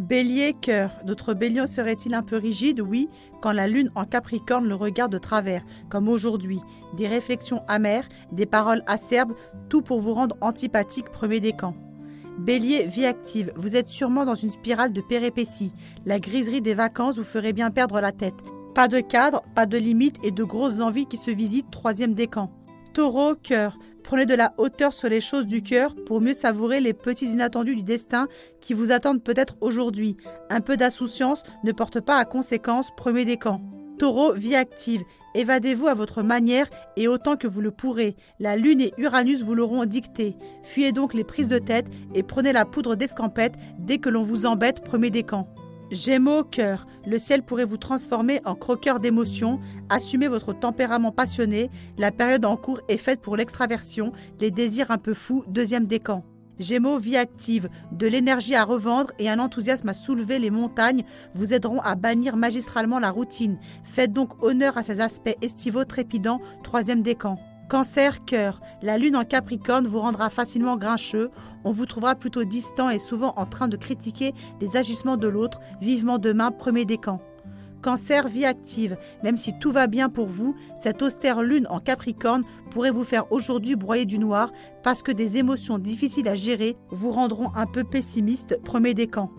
Bélier, cœur. Notre Bélier serait-il un peu rigide? Oui, quand la lune en Capricorne le regarde de travers, comme aujourd'hui. Des réflexions amères, des paroles acerbes, tout pour vous rendre antipathique, premier décan. Bélier, vie active. Vous êtes sûrement dans une spirale de péripéties. La griserie des vacances vous ferait bien perdre la tête. Pas de cadre, pas de limite et de grosses envies qui se visitent, troisième décan. Taureau, cœur. Prenez de la hauteur sur les choses du cœur pour mieux savourer les petits inattendus du destin qui vous attendent peut-être aujourd'hui. Un peu d'insouciance ne porte pas à conséquence, premier décan. Taureau, vie active. Évadez-vous à votre manière et autant que vous le pourrez. La Lune et Uranus vous l'auront dicté. Fuyez donc les prises de tête et prenez la poudre d'escampette dès que l'on vous embête, premier décan. Gémeaux, cœur. Le ciel pourrait vous transformer en croqueur d'émotions. Assumez votre tempérament passionné. La période en cours est faite pour l'extraversion, les désirs un peu fous, deuxième décan. Gémeaux, vie active. De l'énergie à revendre et un enthousiasme à soulever les montagnes vous aideront à bannir magistralement la routine. Faites donc honneur à ces aspects estivaux trépidants, troisième décan. Cancer, cœur. La lune en Capricorne vous rendra facilement grincheux. On vous trouvera plutôt distant et souvent en train de critiquer les agissements de l'autre. Vivement demain, premier décan. Cancer, vie active. Même si tout va bien pour vous, cette austère lune en Capricorne pourrait vous faire aujourd'hui broyer du noir parce que des émotions difficiles à gérer vous rendront un peu pessimiste, premier décan.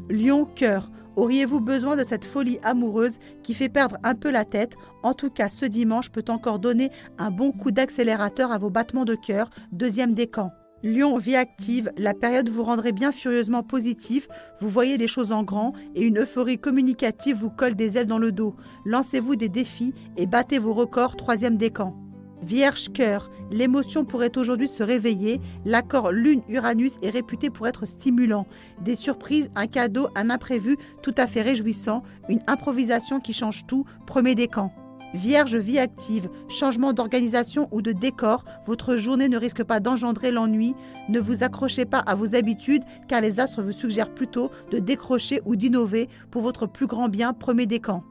Lion, cœur. Auriez-vous besoin de cette folie amoureuse qui fait perdre un peu la tête? En tout cas, ce dimanche peut encore donner un bon coup d'accélérateur à vos battements de cœur, deuxième décan. Lion, vie active, la période vous rendrait bien furieusement positif, vous voyez les choses en grand et une euphorie communicative vous colle des ailes dans le dos. Lancez-vous des défis et battez vos records, troisième décan. Vierge, cœur, l'émotion pourrait aujourd'hui se réveiller, l'accord Lune-Uranus est réputé pour être stimulant. Des surprises, un cadeau, un imprévu tout à fait réjouissant, une improvisation qui change tout, premier décan. Vierge, vie active, changement d'organisation ou de décor, votre journée ne risque pas d'engendrer l'ennui. Ne vous accrochez pas à vos habitudes car les astres vous suggèrent plutôt de décrocher ou d'innover pour votre plus grand bien, premier décan.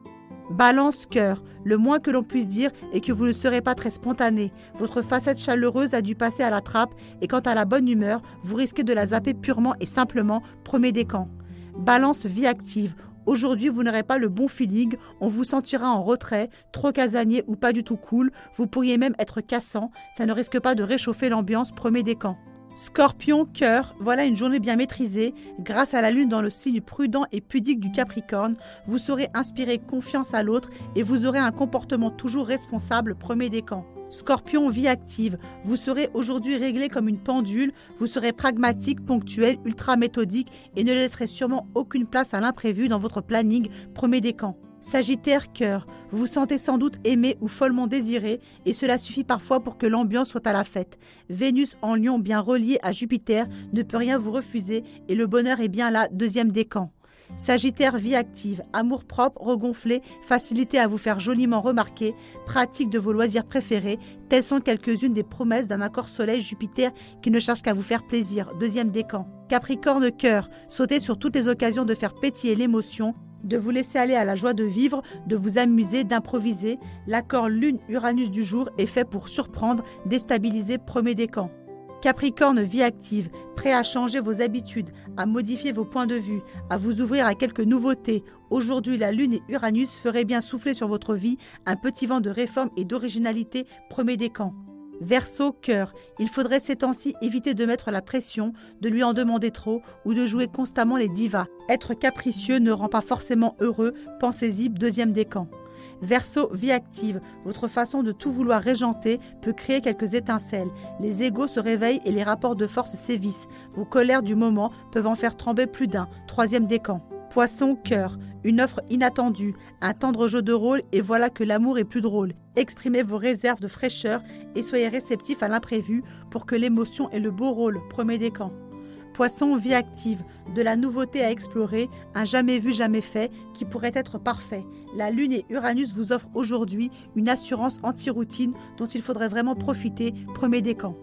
Balance, cœur, le moins que l'on puisse dire est que vous ne serez pas très spontané. Votre facette chaleureuse a dû passer à la trappe et quant à la bonne humeur, vous risquez de la zapper purement et simplement, premier décan. Balance, vie active. Aujourd'hui, vous n'aurez pas le bon feeling, on vous sentira en retrait, trop casanier ou pas du tout cool, vous pourriez même être cassant, ça ne risque pas de réchauffer l'ambiance, premier décan. Scorpion, cœur, voilà une journée bien maîtrisée. Grâce à la lune dans le signe prudent et pudique du Capricorne, vous saurez inspirer confiance à l'autre et vous aurez un comportement toujours responsable, premier décan. Scorpion, vie active, vous serez aujourd'hui réglé comme une pendule, vous serez pragmatique, ponctuel, ultra méthodique et ne laisserez sûrement aucune place à l'imprévu dans votre planning, premier décan. Sagittaire, cœur, vous vous sentez sans doute aimé ou follement désiré et cela suffit parfois pour que l'ambiance soit à la fête. Vénus en Lion bien reliée à Jupiter ne peut rien vous refuser et le bonheur est bien là, deuxième décan. Sagittaire, vie active, amour propre, regonflé, facilité à vous faire joliment remarquer, pratique de vos loisirs préférés, telles sont quelques-unes des promesses d'un accord Soleil-Jupiter qui ne cherche qu'à vous faire plaisir, deuxième décan. Capricorne, cœur, sautez sur toutes les occasions de faire pétiller l'émotion, de vous laisser aller à la joie de vivre, de vous amuser, d'improviser. L'accord Lune-Uranus du jour est fait pour surprendre, déstabiliser, premier décan. Capricorne, vie active, prêt à changer vos habitudes, à modifier vos points de vue, à vous ouvrir à quelques nouveautés. Aujourd'hui, la Lune et Uranus feraient bien souffler sur votre vie un petit vent de réforme et d'originalité, premier décan. Verseau, cœur, il faudrait ces temps-ci éviter de mettre la pression, de lui en demander trop ou de jouer constamment les divas. Être capricieux ne rend pas forcément heureux, pensez-y, deuxième décan. Verseau, vie active, votre façon de tout vouloir régenter peut créer quelques étincelles. Les égos se réveillent et les rapports de force sévissent. Vos colères du moment peuvent en faire trembler plus d'un, troisième décan. Poisson, cœur, une offre inattendue, un tendre jeu de rôle et voilà que l'amour est plus drôle. Exprimez vos réserves de fraîcheur et soyez réceptif à l'imprévu pour que l'émotion ait le beau rôle, premier décan. Poisson, vie active, de la nouveauté à explorer, un jamais vu, jamais fait qui pourrait être parfait. La Lune et Uranus vous offrent aujourd'hui une assurance anti-routine dont il faudrait vraiment profiter, premier décan.